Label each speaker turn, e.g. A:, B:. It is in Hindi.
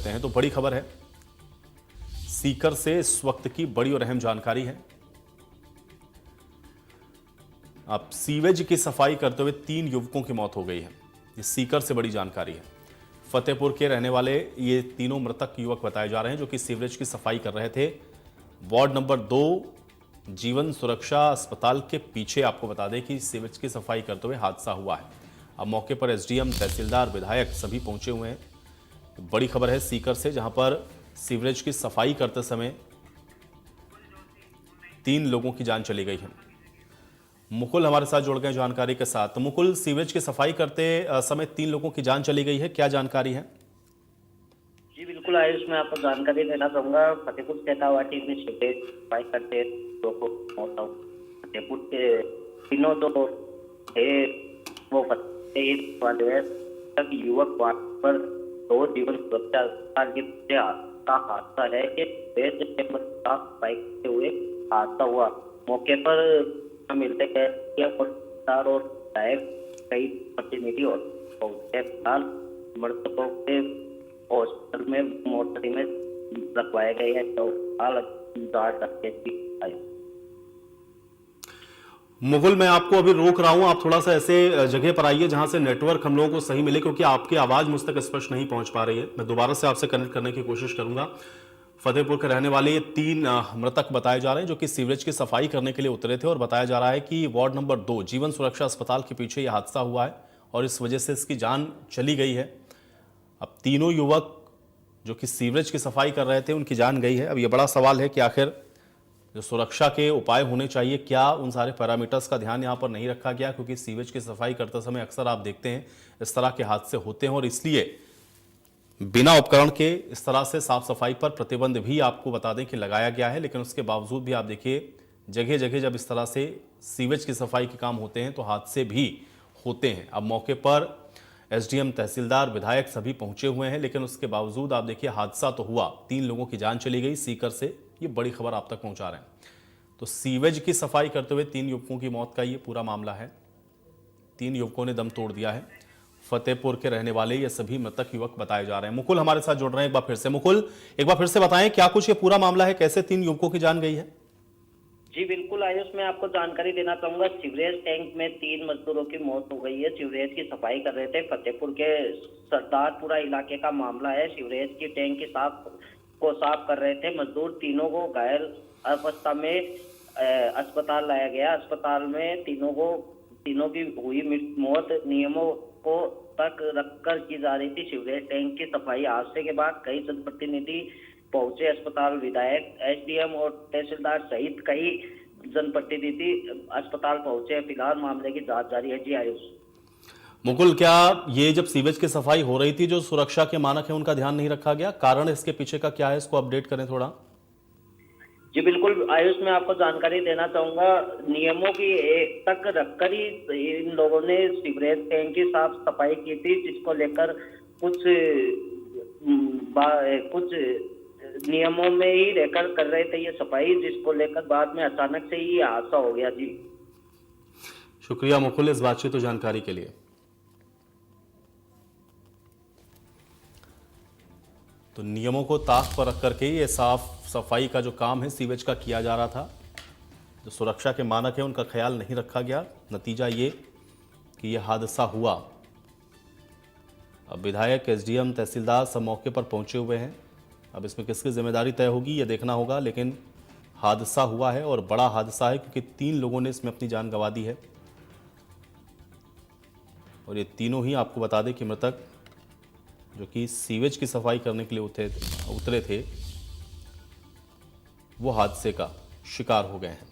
A: हैं तो बड़ी खबर है, सीकर से इस वक्त की बड़ी और अहम जानकारी है। अब सीवेज की सफाई करते हुए 3 युवकों की मौत हो गई है। ये सीकर से बड़ी जानकारी है। फतेहपुर के रहने वाले ये तीनों मृतक युवक बताए जा रहे हैं जो कि सीवरेज की सफाई कर रहे थे। वार्ड नंबर 2 जीवन सुरक्षा अस्पताल के पीछे आपको बता दें कि सीवेज की सफाई करते हुए हादसा हुआ है। अब मौके पर एसडीएम, तहसीलदार, विधायक सभी पहुंचे हुए हैं। बड़ी खबर है सीकर से, जहां पर सीवरेज की सफाई करते समय 3 लोगों की जान चली गई है। मुकुल हमारे साथ जुड़ गए जानकारी के साथ। तो मुकुल, सीवरेज की सफाई करते समय 3 लोगों की जान चली गई है, क्या जानकारी है?
B: जी बिल्कुल आयुष, मैं आपको जानकारी देना चाहूंगा। फतेहपुर शेखावाटी में सीवरेज सफाई करते फतेहपुर के तीनों तो थे वो वाले युवक पर 2 जीवन सुरक्षा अस्पताल के का हादसा है कि सफाई करते हुए हादसा हुआ। मौके पर मिलते हैं और कई प्रतिनिधि और मृतकों के हॉस्पिटल में मोर्चरी में रखवाए गए हैं। तो
A: मुकुल, मैं आपको अभी रोक रहा हूं, आप थोड़ा सा ऐसे जगह पर आइए जहां से नेटवर्क हम लोगों को सही मिले, क्योंकि आपकी आवाज मुझ तक स्पष्ट नहीं पहुंच पा रही है। मैं दोबारा से आपसे कनेक्ट करने की कोशिश करूंगा। फतेहपुर के रहने वाले ये 3 मृतक बताए जा रहे हैं जो कि सीवरेज की सफाई करने के लिए उतरे थे, और बताया जा रहा है कि वार्ड नंबर 2 जीवन सुरक्षा अस्पताल के पीछे यह हादसा हुआ है और इस वजह से इसकी जान चली गई है। अब तीनों युवक जो कि सीवरेज की सफाई कर रहे थे, उनकी जान गई है। अब यह बड़ा सवाल है कि आखिर जो सुरक्षा के उपाय होने चाहिए, क्या उन सारे पैरामीटर्स का ध्यान यहाँ पर नहीं रखा गया? क्योंकि सीवेज की सफाई करते समय अक्सर आप देखते हैं इस तरह के हादसे होते हैं, और इसलिए बिना उपकरण के इस तरह से साफ सफाई पर प्रतिबंध भी आपको बता दें कि लगाया गया है। लेकिन उसके बावजूद भी आप देखिए, जगह जगह जब इस तरह से सीवेज की सफाई के काम होते हैं तो हादसे भी होते हैं। अब मौके पर एसडीएम, तहसीलदार, विधायक सभी पहुंचे हुए हैं, लेकिन उसके बावजूद आप देखिए हादसा तो हुआ, 3 लोगों की जान चली गई सीकर से। ये बड़ी खबर आप तक पहुंचा रहे हैं। तो सीवेज की सफाई करते हुए 3 युवकों की मौत का ये पूरा मामला है। 3 युवकों ने दम तोड़ दिया है। फतेहपुर के रहने वाले ये सभी मृतक युवक बताए जा रहे हैं। मुकुल हमारे साथ जुड़ रहे हैं एक बार फिर से। मुकुल, एक बार फिर से बताएं क्या कुछ ये पूरा मामला है, कैसे 3 युवकों की जान गई है?
B: जी बिल्कुल आयुष, मैं आपको जानकारी देना चाहूंगा। सीवरेज टैंक में 3 मजदूरों की मौत हो गई है। सीवरेज की सफाई कर रहे थे। फतेहपुर के सरदारपुरा इलाके का मामला है। सीवरेज की टैंक की साफ कर रहे थे मजदूर। तीनों को घायल अवस्था में अस्पताल लाया गया। अस्पताल में तीनों की हुई मौत नियमों को तक रखकर की जा रही थी। सीवरेज टैंक की सफाई हादसे के बाद कई जनप्रतिनिधि पहुंचे अस्पताल। विधायक, एसडीएम और तहसीलदार सहित कई जनप्रतिनिधि अस्पताल पहुंचे। फिलहाल मामले की जांच जारी है। जी आयुष।
A: मुकुल, क्या ये जब सीवेज की सफाई हो रही थी, जो सुरक्षा के मानक है उनका ध्यान नहीं रखा गया? कारण इसके पीछे का क्या है, इसको अपडेट करें थोड़ा।
B: जी बिल्कुल आयुष, मैं आपको जानकारी देना चाहूंगा। नियमों की तक रखकर ही इन लोगों ने सीवरेज टैंक की साफ सफाई की थी, जिसको लेकर कुछ नियमों में ही रहकर कर रहे थे ये सफाई, जिसको लेकर बाद में अचानक से ही हादसा हो गया। जी
A: शुक्रिया मुकुल इस बातचीत और जानकारी के लिए। तो नियमों को ताक पर रख करके ये साफ सफाई का जो काम है सीवेज का किया जा रहा था। जो सुरक्षा के मानक है उनका ख्याल नहीं रखा गया। नतीजा ये कि यह हादसा हुआ। अब विधायक, एसडीएम, तहसीलदार सब मौके पर पहुंचे हुए हैं। अब इसमें किसकी जिम्मेदारी तय होगी ये देखना होगा, लेकिन हादसा हुआ है और बड़ा हादसा है, क्योंकि 3 लोगों ने इसमें अपनी जान गंवा दी है। और ये तीनों ही आपको बता दें कि मृतक जो कि सीवेज की सफाई करने के लिए उतरे थे, वो हादसे का शिकार हो गए हैं।